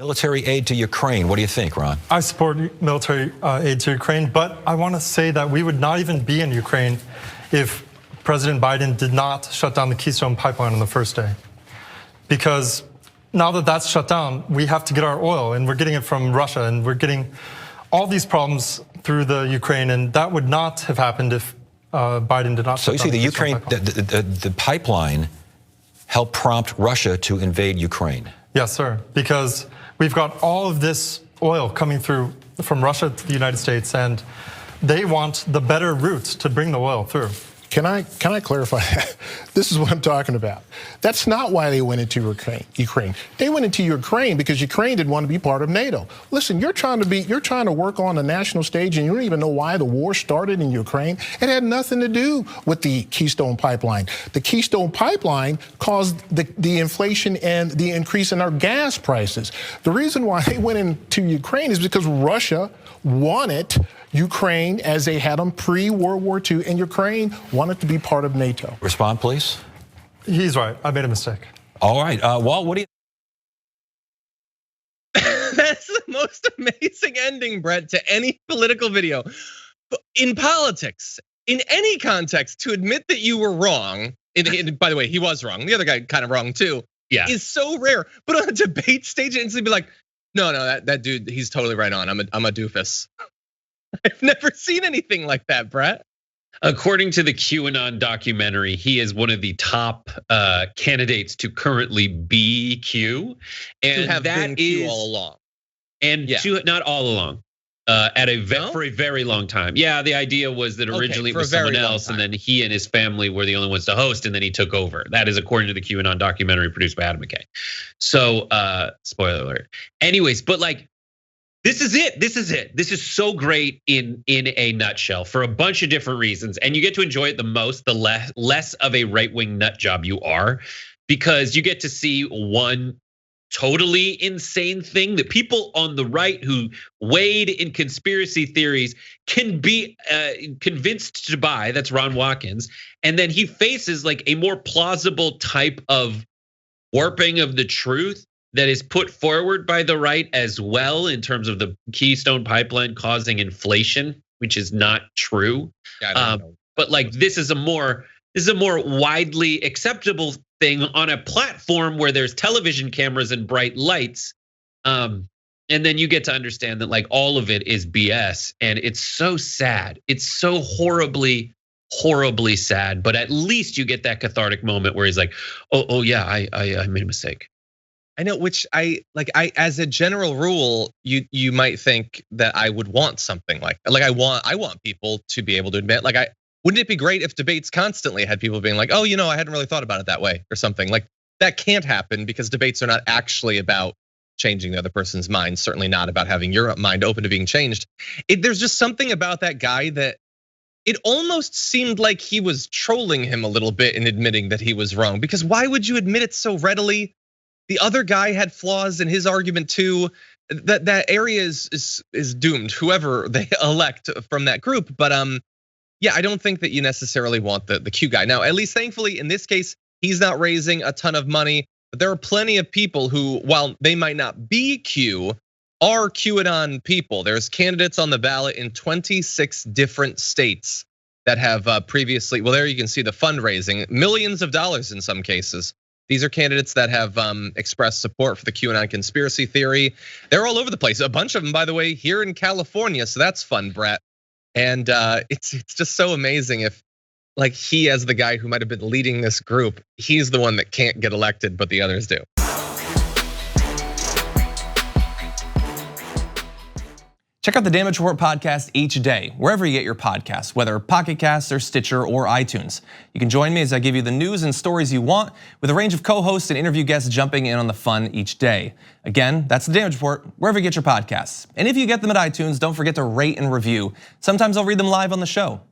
Military aid to Ukraine. What do you think, Ron? I support military aid to Ukraine, but I want to say that we would not even be in Ukraine if President Biden did not shut down the Keystone pipeline on the first day. Because now that that's shut down, we have to get our oil, and we're getting it from Russia, and we're getting all these problems through the Ukraine, and that would not have happened if Biden did not. So you see, the Ukraine, the pipeline helped prompt Russia to invade Ukraine. Yes, sir, because we've got all of this oil coming through from Russia to the United States, and they want the better route to bring the oil through. Can I clarify that? This is what I'm talking about. That's not why they went into Ukraine. They went into Ukraine because Ukraine didn't want to be part of NATO. Listen, you're trying to work on the national stage, and you don't even know why the war started in Ukraine. It had nothing to do with the Keystone pipeline. The Keystone pipeline caused the inflation and the increase in our gas prices. The reason why they went into Ukraine is because Russia wanted Ukraine, as they had them pre-World War II, and Ukraine wanted to be part of NATO. Respond, please. He's right. I made a mistake. All right. Walt, what do you? That's the most amazing ending, Brett, to any political video. In politics, in any context, to admit that you were wrong, and by the way, he was wrong. The other guy kind of wrong too. Yeah, is so rare. But on a debate stage, and be like, no, that dude, he's totally right on. I'm a doofus. I've never seen anything like that, Brett. According to the QAnon documentary, he is one of the top candidates to currently be Q, and to have been Q all along. And not all along, for a very long time. Yeah, the idea was that originally it was someone else, and then he and his family were the only ones to host, and then he took over. That is according to the QAnon documentary produced by Adam McKay. So, spoiler alert. Anyways, but like, this is it. This is so great in a nutshell for a bunch of different reasons, and you get to enjoy it the most the less of a right-wing nut job you are, because you get to see one totally insane thing that people on the right who wade in conspiracy theories can be convinced to buy. That's Ron Watkins, and then he faces like a more plausible type of warping of the truth that is put forward by the right as well, in terms of the Keystone pipeline causing inflation, which is not true. But like, this is a more widely acceptable thing on a platform where there's television cameras and bright lights. And then you get to understand that like all of it is BS, and it's so sad. It's so horribly sad. But at least you get that cathartic moment where he's like, oh yeah, I made a mistake. I know, which I as a general rule, you might think that I would want something like I want people to be able to admit, wouldn't it be great if debates constantly had people being like, oh, I hadn't really thought about it that way or something. Like, that can't happen because debates are not actually about changing the other person's mind, certainly not about having your mind open to being changed. There's just something about that guy that it almost seemed like he was trolling him a little bit in admitting that he was wrong, because why would you admit it so readily? The other guy had flaws in his argument too. That area is doomed, whoever they elect from that group. But yeah, I don't think that you necessarily want the Q guy. Now, at least thankfully in this case, he's not raising a ton of money. But there are plenty of people who, while they might not be Q, are QAnon people. There's candidates on the ballot in 26 different states that have previously, well, there you can see the fundraising, millions of dollars in some cases. These are candidates that have expressed support for the QAnon conspiracy theory. They're all over the place. A bunch of them, by the way, here in California. So that's fun, Brett. And it's just so amazing if, like, he as the guy who might have been leading this group, he's the one that can't get elected, but the others do. Check out the Damage Report podcast each day, wherever you get your podcasts, whether Pocket Casts or Stitcher or iTunes. You can join me as I give you the news and stories you want, with a range of co-hosts and interview guests jumping in on the fun each day. Again, that's the Damage Report, wherever you get your podcasts. And if you get them at iTunes, don't forget to rate and review. Sometimes I'll read them live on the show.